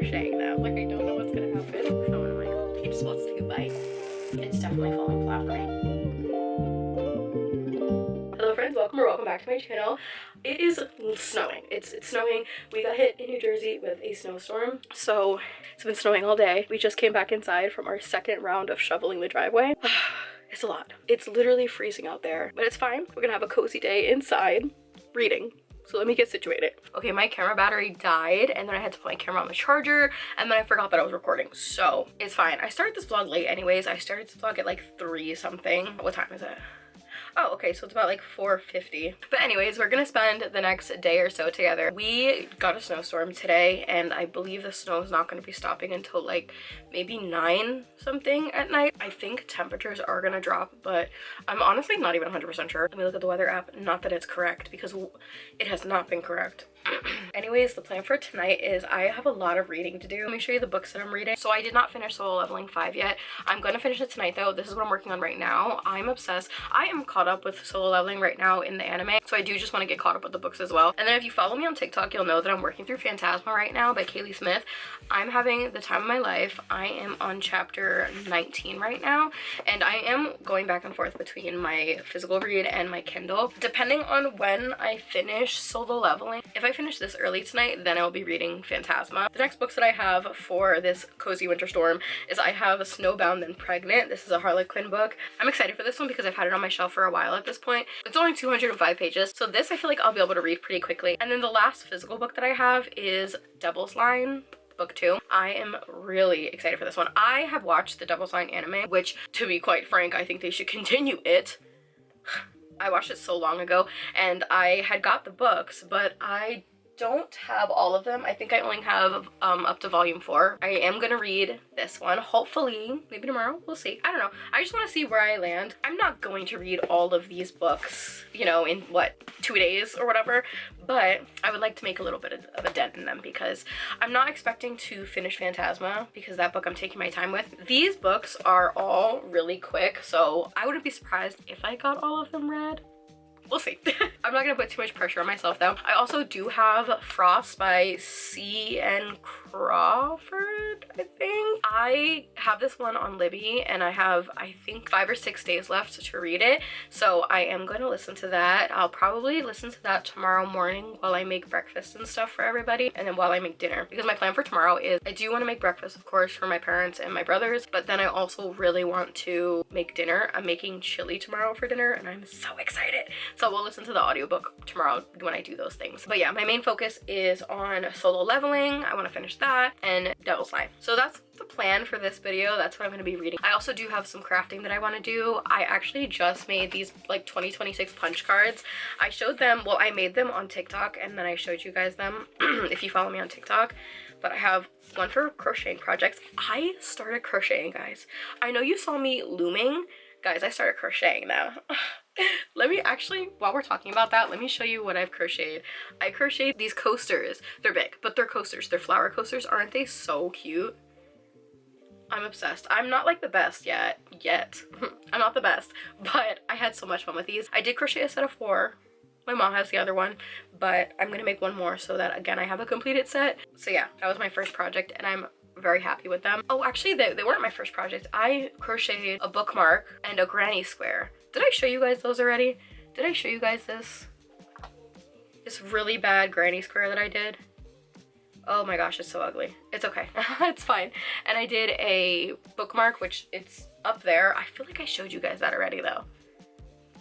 crocheting now. Like, I don't know what's gonna happen. So annoying. He just wants to bite. It's definitely falling flat for me. Hello friends, welcome back to my channel. It is snowing. It's snowing. We got hit in New Jersey with a snowstorm, so it's been snowing all day. We just came back inside from our second round of shoveling the driveway. It's a lot. It's literally freezing out there, but it's fine. We're gonna have a cozy day inside reading. So let me get situated. Okay, my camera battery died, and then I had to put my camera on the charger, and then I forgot that I was recording, so it's fine. I started this vlog late anyways. I started this vlog at like 3 something. What time is it? Oh, okay, so it's about like 4:50. But anyways, we're gonna spend the next day or so together. We got a snowstorm today, and I believe the snow is not gonna be stopping until like maybe 9 something at night. I think temperatures are gonna drop, but I'm honestly not even 100% sure. Let me look at the weather app. Not that it's correct, because it has not been correct. Anyways, the plan for tonight is I have a lot of reading to do. Let me show you the books that I'm reading. So I did not finish Solo Leveling 5 yet. I'm gonna finish it tonight though. This is what I'm working on right now. I'm obsessed. I am caught up with Solo Leveling right now in the anime, so I do just want to get caught up with the books as well. And then if you follow me on TikTok, you'll know that I'm working through Phantasma right now by Kaylee Smith. I'm having the time of my life. I am on chapter 19 right now, and I am going back and forth between my physical read and my Kindle, depending on when I finish Solo Leveling. If I finish this early tonight, then I'll be reading Phantasma. The next books that I have for this cozy winter storm is I have Snowbound and Pregnant. This is a Harlequin book. I'm excited for this one because I've had it on my shelf for a while at this point. It's only 205 pages, so this I feel like I'll be able to read pretty quickly. And then the last physical book that I have is Devil's Line, book 2. I am really excited for this one. I have watched the Devil's Line anime, which, to be quite frank, I think they should continue it. I watched it so long ago, and I had got the books, but I don't have all of them. I think I only have up to volume 4. I am gonna read this one, hopefully, maybe tomorrow, we'll see. I don't know. I just want to see where I land. I'm not going to read all of these books, you know, in what, 2 days or whatever, but I would like to make a little bit of a dent in them because I'm not expecting to finish Phantasma because that book I'm taking my time with. These books are all really quick, so I wouldn't be surprised if I got all of them read. We'll see. I'm not gonna put too much pressure on myself though. I also do have Frost by C.N. Crawford, I think. I have this one on Libby, and I have, I think, 5 or 6 days left to read it. So I am gonna listen to that. I'll probably listen to that tomorrow morning while I make breakfast and stuff for everybody, and then while I make dinner. Because my plan for tomorrow is I do want to make breakfast, of course, for my parents and my brothers, but then I also really want to make dinner. I'm making chili tomorrow for dinner, and I'm so excited. So we'll listen to the audiobook tomorrow when I do those things. But yeah, my main focus is on Solo Leveling. I want to finish that, and Devil's Line. So that's the plan for this video. That's what I'm going to be reading. I also do have some crafting that I want to do. I actually just made these like 2026 punch cards. I showed them, well, I made them on TikTok, and then I showed you guys them if you follow me on TikTok. But I have one for crocheting projects. I started crocheting, guys. I know you saw me looming. Guys, I started crocheting now. Let me actually, while we're talking about that, let me show you what I've crocheted. I crocheted these coasters. They're big, but they're coasters. They're flower coasters. Aren't they so cute? I'm obsessed. I'm not like the best yet. I'm not the best, but I had so much fun with these. I did crochet a set of 4. My mom has the other one, but I'm gonna make one more so that, again, I have a completed set. So yeah, that was my first project, and I'm very happy with them. Oh, actually, they weren't my first project. I crocheted a bookmark and a granny square. Did I show you guys those already? Did I show you guys this really bad granny square that I did? Oh my gosh, it's so ugly. It's okay. It's fine. And I did a bookmark, which it's up there. I feel like I showed you guys that already though.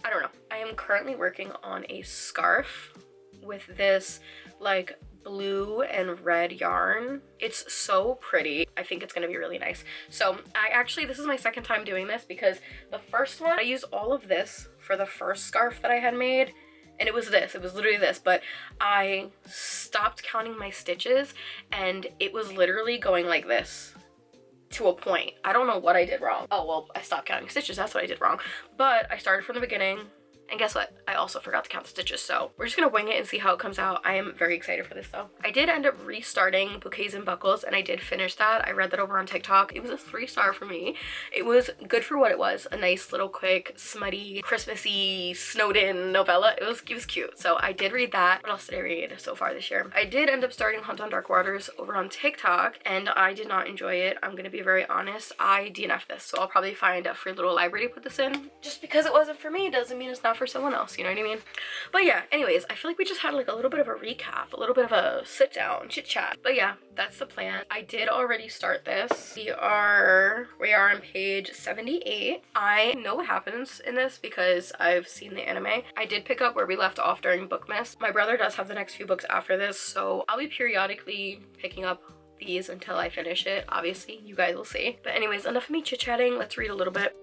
I don't know. I am currently working on a scarf with this like blue and red yarn. It's so pretty. I think it's gonna be really nice. So this is my second time doing this because the first one, I used all of this for the first scarf that I had made, and it was literally this, but I stopped counting my stitches and it was literally going like this to a point. I don't know what I did wrong. Oh, well, I stopped counting stitches. That's what I did wrong. But I started from the beginning And guess what? I also forgot to count the stitches, so we're just gonna wing it and see how it comes out. I am very excited for this though. I did end up restarting Bouquets and Buckles, and I did finish that. I read that over on TikTok. It was a 3-star for me. It was good for what it was. A nice little quick, smutty, Christmassy, snowed in novella. It was cute. So I did read that. What else did I read so far this year? I did end up starting Hunt on Dark Waters over on TikTok, and I did not enjoy it. I'm gonna be very honest. I DNF'd this, so I'll probably find a free little library to put this in. Just because it wasn't for me doesn't mean it's not for someone else, you know what I mean? But yeah, anyways, I feel like we just had like a little bit of a recap, a little bit of a sit down, chit chat. But yeah, that's the plan. I did already start this. We are on page 78. I know what happens in this because I've seen the anime. I did pick up where we left off during Bookmas. My brother does have the next few books after this, so I'll be periodically picking up these until I finish it. Obviously, you guys will see. But anyways, enough of me chit-chatting. Let's read a little bit.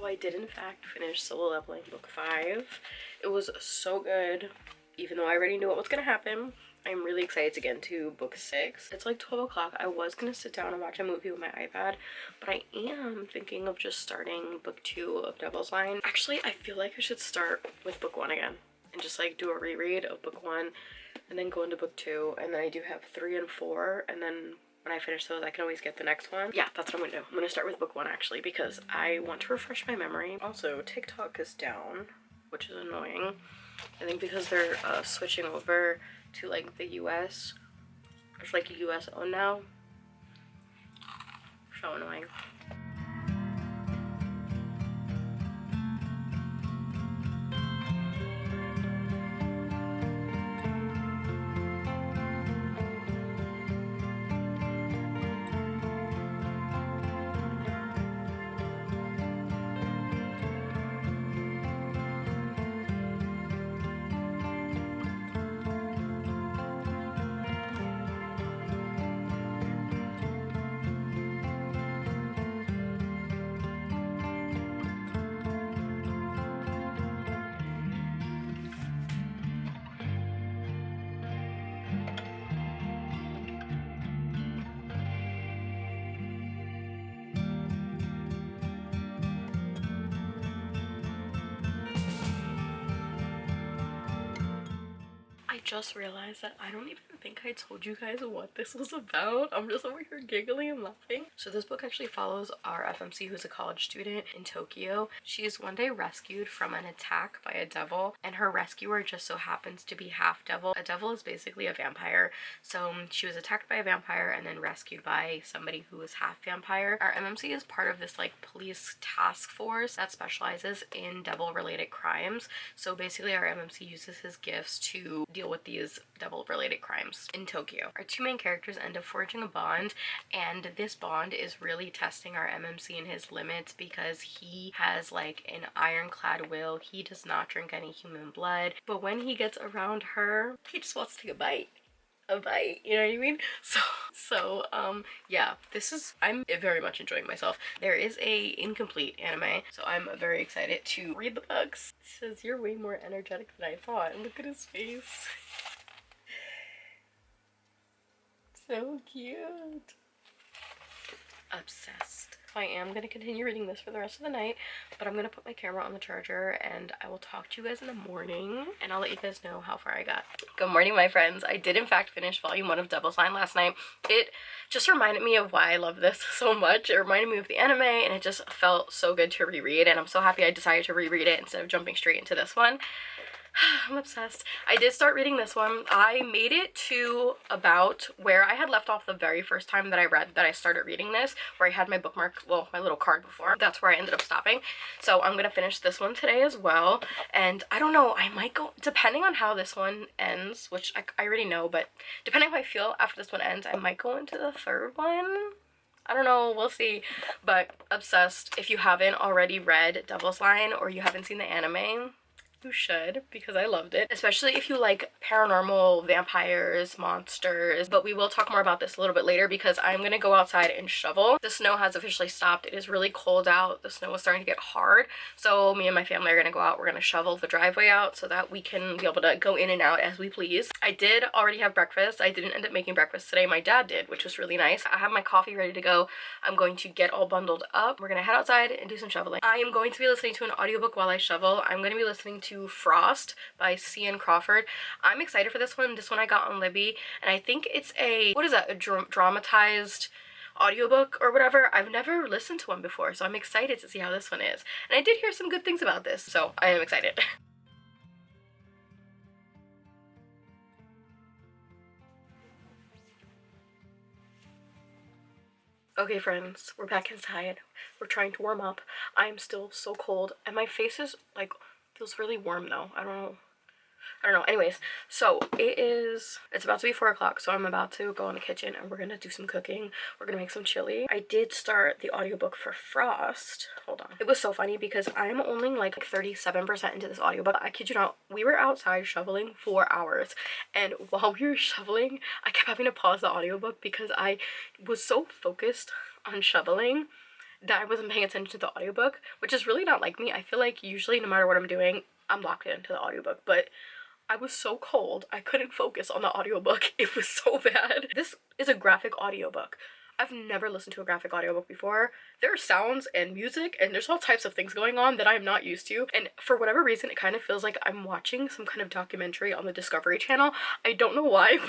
I did in fact finish Solo Leveling book 5. It was so good, even though I already knew what was gonna happen. I'm really excited to get into book 6. It's like 12 o'clock. I was gonna sit down and watch a movie with my iPad, but I am thinking of just starting book 2 of Devil's Line. Actually, I feel like I should start with book 1 again and just like do a reread of book 1 and then go into book 2, and then I do have 3 and 4, and then when I finish those, I can always get the next one. Yeah, that's what I'm gonna do. I'm gonna start with book 1 actually, because I want to refresh my memory. Also, TikTok is down, which is annoying. I think because they're switching over to like the US. It's like US owned now. So annoying. I just realized that I don't even think I told you guys what this was about. I'm just over here giggling and laughing. So this book actually follows our FMC, who's a college student in Tokyo. She is one day rescued from an attack by a devil, and her rescuer just so happens to be half devil. A devil is basically a vampire. So she was attacked by a vampire and then rescued by somebody who is half vampire. Our MMC is part of this like police task force that specializes in devil related crimes. So basically our MMC uses his gifts to deal with these devil related crimes in Tokyo. Our two main characters end up forging a bond, and this bond is really testing our MMC and his limits because he has like an ironclad will. He does not drink any human blood, but when he gets around her, he just wants to take a bite, you know what I mean? Yeah, I'm very much enjoying myself. There is a incomplete anime, so I'm very excited to read the books. It says you're way more energetic than I thought, and look at his face. So cute. Obsessed. I am going to continue reading this for the rest of the night, but I'm going to put my camera on the charger and I will talk to you guys in the morning and I'll let you guys know how far I got. Good morning, my friends. I did in fact finish volume 1 of Devil's Line last night. It just reminded me of why I love this so much. It reminded me of the anime and it just felt so good to reread, and I'm so happy I decided to reread it instead of jumping straight into this one. I'm obsessed. I did start reading this one. I made it to about where I had left off the very first time that I started reading this, where I had my bookmark, well, my little card before. That's where I ended up stopping. So I'm gonna finish this one today as well. And I don't know, I might go, depending on how this one ends, which I already know, but depending on how I feel after this one ends, I might go into the third one. I don't know, we'll see. But obsessed. If you haven't already read Devil's Line or you haven't seen the anime, you should, because I loved it, especially if you like paranormal, vampires, monsters. But we will talk more about this a little bit later because I'm gonna go outside and shovel. The snow has officially stopped. It is really cold out. The snow is starting to get hard, so me and my family are gonna go out. We're gonna shovel the driveway out so that we can be able to go in and out as we please. I did already have breakfast. I didn't end up making breakfast today. My dad did, which was really nice. I have my coffee ready to go. I'm going to get all bundled up. We're gonna head outside and do some shoveling. I am going to be listening to an audiobook while I shovel. I'm gonna be listening to Frost by C.N. Crawford. I'm excited for this one. This one I got on Libby, and I think it's a, what is that, a dramatized audiobook or whatever. I've never listened to one before, so I'm excited to see how this one is. And I did hear some good things about this, so I am excited. Okay, friends, we're back inside. We're trying to warm up. I am still so cold, and my face is like feels really warm though. I don't know. Anyways, so it's about to be 4 o'clock, so I'm about to go in the kitchen and we're gonna do some cooking. We're gonna make some chili. I did start the audiobook for Frost. Hold on. It was so funny because I'm only like 37% into this audiobook. I kid you not, we were outside shoveling for hours, and while we were shoveling, I kept having to pause the audiobook because I was so focused on shoveling that I wasn't paying attention to the audiobook, which is really not like me. I feel like usually no matter what I'm doing, I'm locked into the audiobook, but I was so cold, I couldn't focus on the audiobook. It was so bad. This is a graphic audiobook. I've never listened to a graphic audiobook before. There are sounds and music and there's all types of things going on that I'm not used to. And for whatever reason, it kind of feels like I'm watching some kind of documentary on the Discovery Channel. I don't know why,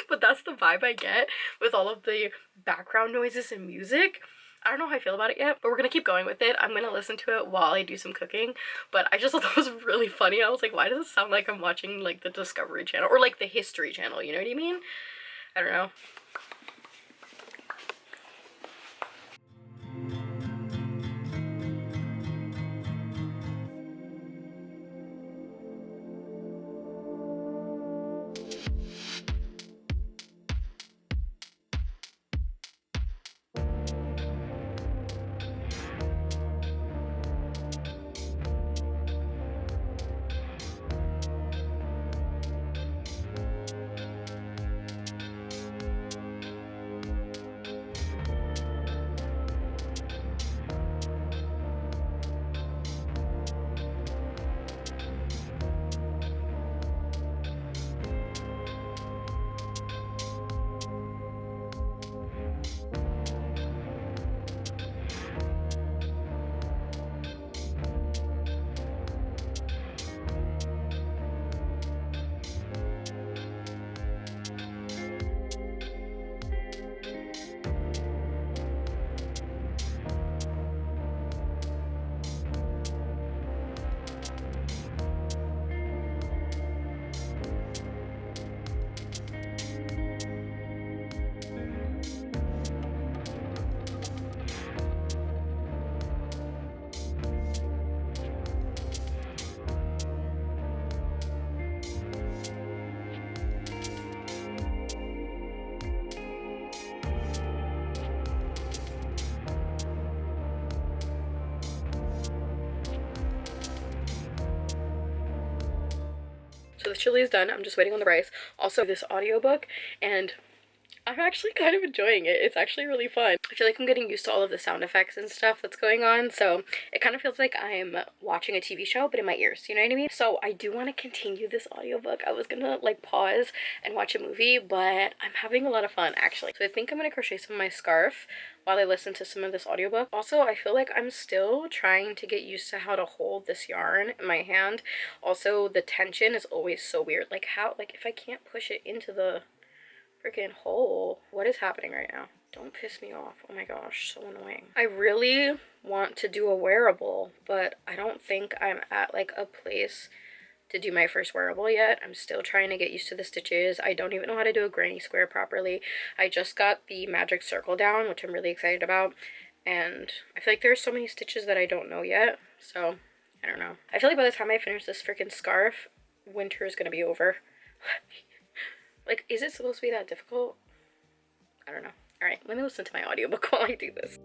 but that's the vibe I get with all of the background noises and music. I don't know how I feel about it yet, but we're gonna keep going with it. I'm gonna listen to it while I do some cooking, but I just thought that was really funny. I was like, why does it sound like I'm watching like the Discovery Channel or like the History Channel, you know what I mean? I don't know. So the chili is done. I'm just waiting on the rice. Also, this audiobook, and I'm actually kind of enjoying it. It's actually really fun. I feel like I'm getting used to all of the sound effects and stuff that's going on, so it kind of feels like I'm watching a TV show, but in my ears, you know what I mean? So I do want to continue this audiobook. I was gonna like pause and watch a movie, but I'm having a lot of fun actually. So I think I'm gonna crochet some of my scarf while I listen to some of this audiobook. Also, I feel like I'm still trying to get used to how to hold this yarn in my hand. Also, the tension is always so weird. Like how, like if I can't push it into the freaking hole. What is happening right now? Don't piss me off. Oh my gosh, so annoying. I really want to do a wearable, but I don't think I'm at like a place to do my first wearable yet. I'm still trying to get used to the stitches. I don't even know how to do a granny square properly. I just got the magic circle down, which I'm really excited about, and I feel like there's so many stitches that I don't know yet, so I don't know. I feel like by the time I finish this freaking scarf, winter is gonna be over. Like, is it supposed to be that difficult? I don't know. Alright, let me listen to my audiobook while I do this.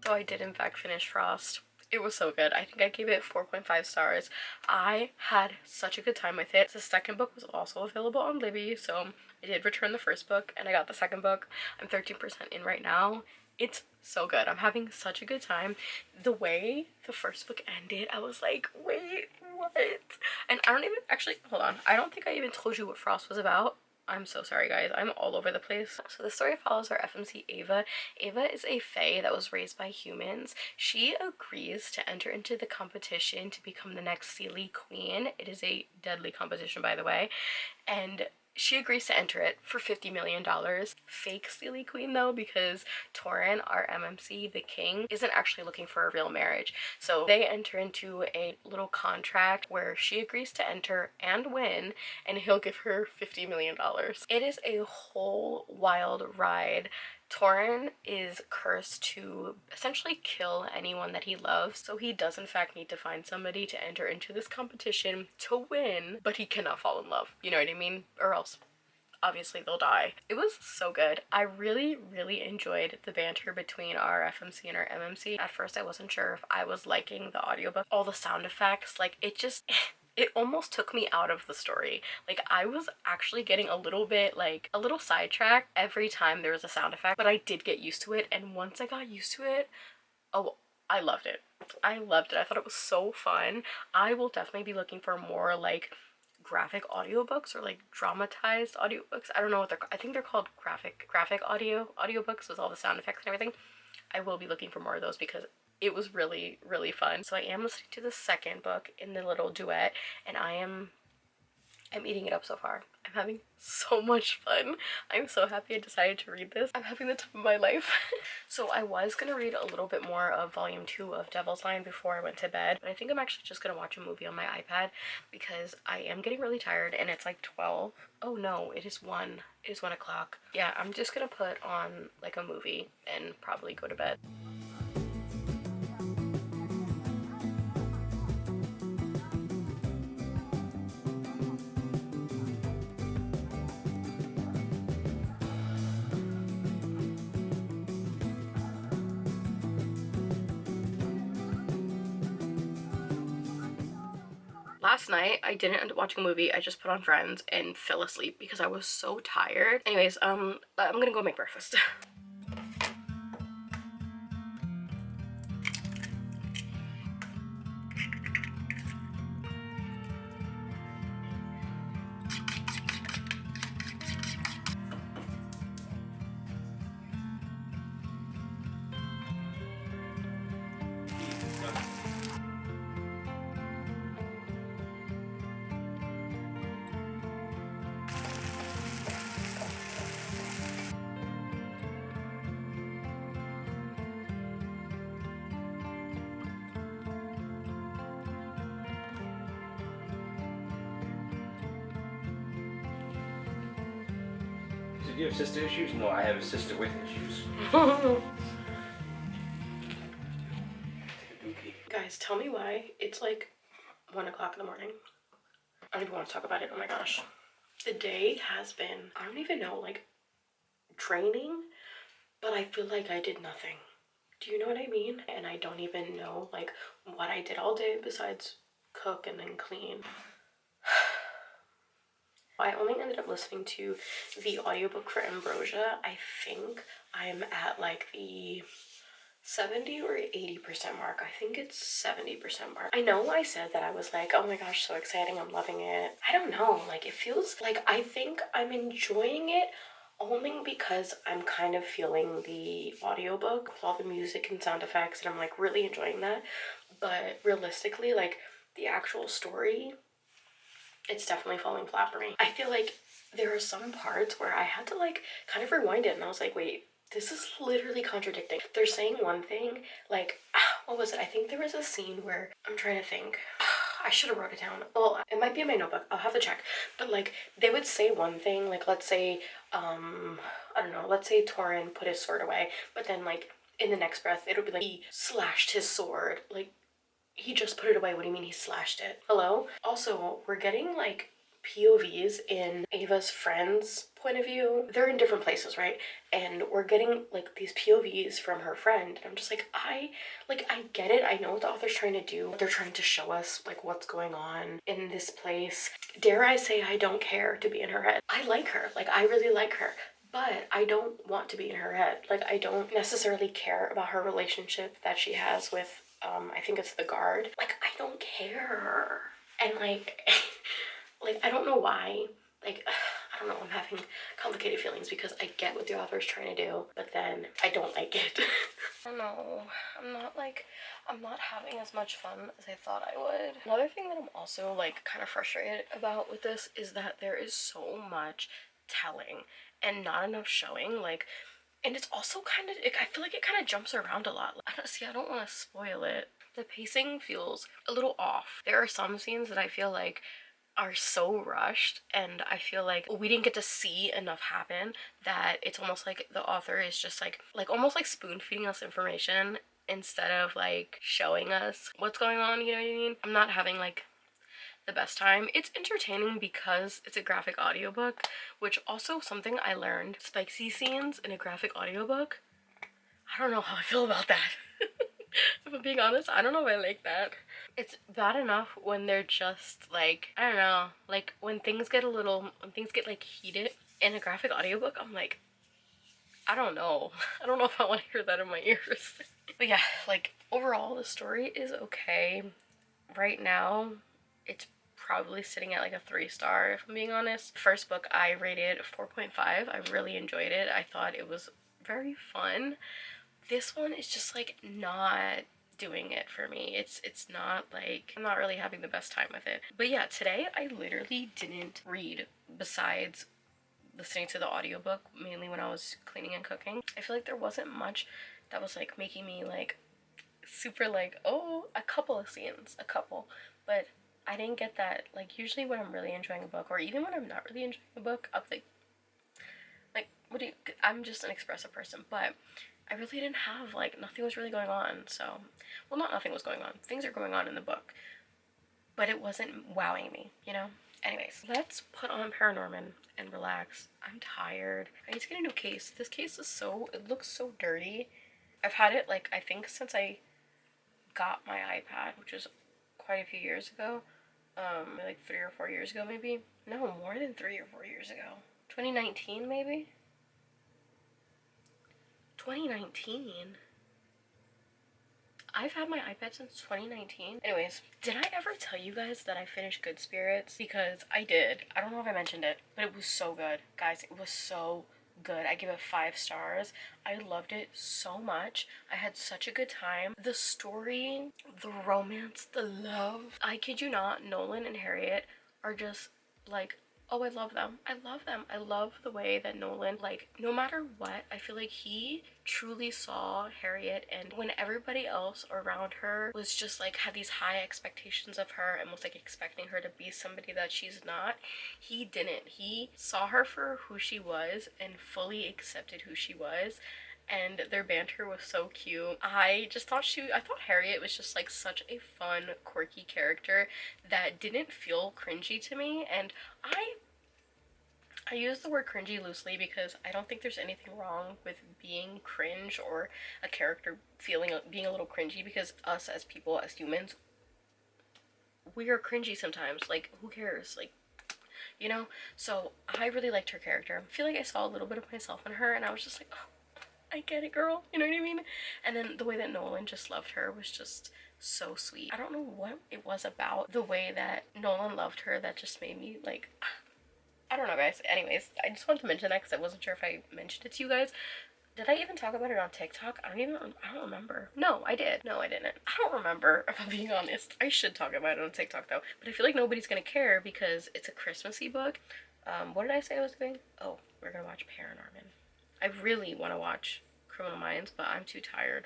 So I did in fact finish Frost. It was so good. I think I gave it 4.5 stars. I had such a good time with it. The second book was also available on Libby, so I did return the first book and I got the second book. I'm 13% in right now. It's so good. I'm having such a good time. The way the first book ended, I was like, wait, what? And I don't even, actually, hold on. I don't think I even told you what Frost was about. I'm so sorry, guys. I'm all over the place. So the story follows our FMC Ava. Ava is a fae that was raised by humans. She agrees to enter into the competition to become the next Seelie Queen. It is a deadly competition, by the way. And she agrees to enter it for $50 million. Fake Seelie Queen, though, because Torin, our MMC, the king, isn't actually looking for a real marriage. So they enter into a little contract where she agrees to enter and win, and he'll give her $50 million. It is a whole wild ride. Torin is cursed to essentially kill anyone that he loves, so he does in fact need to find somebody to enter into this competition to win, but he cannot fall in love, you know what I mean? Or else obviously they'll die. It was so good. I really enjoyed the banter between our FMC and our MMC. At first I wasn't sure if I was liking the audiobook. All the sound effects, like, it just it almost took me out of the story. Like, I was actually getting a little bit, like, a little sidetracked every time there was a sound effect, but I did get used to it, and once I got used to it, oh, I loved it. I loved it. I thought it was so fun. I will definitely be looking for more, like, graphic audiobooks or, like, dramatized audiobooks. I don't know what they're, I think they're called graphic audiobooks with all the sound effects and everything. I will be looking for more of those because it was really fun. So I am listening to the second book in the little duet, and I'm eating it up so far. I'm having so much fun. I'm so happy I decided to read this. I'm having the time of my life. So I was gonna read a little bit more of volume 2 of Devil's Line before I went to bed, but I think I'm actually just gonna watch a movie on my iPad because I am getting really tired and it's like 12. Oh no, it is 1. It is 1 o'clock. Yeah, I'm just gonna put on like a movie and probably go to bed. Last night, I didn't end up watching a movie. I just put on Friends and fell asleep because I was so tired. Anyways, I'm gonna go make breakfast. Do you have sister issues? No, I have a sister with issues. Guys, tell me why it's like 1 o'clock in the morning. I don't even want to talk about it. Oh my gosh. The day has been, I don't even know, like draining, but I feel like I did nothing. Do you know what I mean? And I don't even know like what I did all day besides cook and then clean. I only ended up listening to the audiobook for Ambrosia. I think I'm at like the 70 or 80% mark. I think it's 70% mark. I know I said that I was like, oh my gosh, so exciting, I'm loving it. I don't know, like it feels like I think I'm enjoying it only because I'm kind of feeling the audiobook with all the music and sound effects, and I'm like really enjoying that. But realistically, like the actual story, it's definitely falling flat for me. I feel like there are some parts where I had to like kind of rewind it, and I was like, wait, this is literally contradicting. They're saying one thing, like, what was it? I think there was a scene where, I'm trying to think. I should have wrote it down. Well, it might be in my notebook. I'll have to check. But like, they would say one thing, like, let's say, I don't know, let's say Torin put his sword away, but then like, in the next breath, it would be like, he slashed his sword. Like, he just put it away. What do you mean he slashed it? Hello? Also, we're getting like POVs in Ava's friend's point of view. They're in different places, right? And we're getting like these POVs from her friend. And I'm just like, I get it. I know what the author's trying to do. They're trying to show us like what's going on in this place. Dare I say I don't care to be in her head. I like her. Like I really like her. But I don't want to be in her head. Like I don't necessarily care about her relationship that she has with I think it's the guard. Like, I don't care. And like, like, I don't know why. Like, I don't know, I'm having complicated feelings because I get what the author is trying to do, but then I don't like it. I don't know. I'm not having as much fun as I thought I would. Another thing that I'm also, like, kind of frustrated about with this is that there is so much telling and not enough showing. Like, and it's also kind of, I feel like it kind of jumps around a lot. I don't want to spoil it. The pacing feels a little off. There are some scenes that I feel like are so rushed, and I feel like we didn't get to see enough happen, that it's almost like the author is just like almost like spoon feeding us information instead of like showing us what's going on, you know what I mean? I'm not having like the best time. It's entertaining because it's a graphic audiobook, which also something I learned. Spicy scenes in a graphic audiobook, I don't know how I feel about that. If I'm being honest, I don't know if I like that. It's bad enough when they're just like, I don't know, like when things get like heated in a graphic audiobook, I'm like, I don't know. I don't know if I want to hear that in my ears. But yeah, like overall the story is okay. Right now, it's probably sitting at like a 3-star if I'm being honest. First book I rated 4.5. I really enjoyed it. I thought it was very fun. This one is just like not doing it for me. It's not like, I'm not really having the best time with it. But yeah, today I literally didn't read besides listening to the audiobook, mainly when I was cleaning and cooking. I feel like there wasn't much that was like making me like super like, oh, a couple of scenes, but I didn't get that. Like usually when I'm really enjoying a book, or even when I'm not really enjoying a book, I'll like what do you, I'm just an expressive person, but I really didn't have like, nothing was really going on. So, well, not nothing was going on, things are going on in the book, but it wasn't wowing me, you know? Anyways, let's put on Paranorman and relax. I'm tired. I need to get a new case. This case is it looks so dirty. I've had it like, I think since I got my iPad, which was quite a few years ago. Like 3 or 4 years ago maybe. No, more than 3 or 4 years ago. 2019 maybe? 2019? I've had my iPad since 2019. Anyways, did I ever tell you guys that I finished Good Spirits? Because I did. I don't know if I mentioned it, but it was so good. Guys, it was so good. I give it 5 stars. I loved it so much. I had such a good time. The story, the romance, the love. I kid you not, Nolan and Harriet are just like, oh, I love them. I love them. I love the way that Nolan, like, no matter what, I feel like he truly saw Harriet, and when everybody else around her was just like, had these high expectations of her and was like expecting her to be somebody that she's not, he didn't. He saw her for who she was and fully accepted who she was. and their banter was so cute. I thought Harriet was just like such a fun, quirky character that didn't feel cringy to me, and I use the word cringy loosely because I don't think there's anything wrong with being cringe or a character being a little cringy, because us as people, as humans, we are cringy sometimes. Like, who cares? Like, you know? So I really liked her character. I feel like I saw a little bit of myself in her, and I was just like, oh, I get it, girl. You know what I mean? And then the way that Nolan just loved her was just so sweet. I don't know what it was about the way that Nolan loved her that just made me like, I don't know, guys. Anyways, I just wanted to mention that because I wasn't sure if I mentioned it to you guys. Did I even talk about it on TikTok? I don't remember. No, I did. No, I didn't. I don't remember, if I'm being honest. I should talk about it on TikTok though. But I feel like nobody's gonna care because it's a Christmassy book. What did I say I was doing? Oh, we're gonna watch Paranorman. I really want to watch Criminal Minds, but I'm too tired.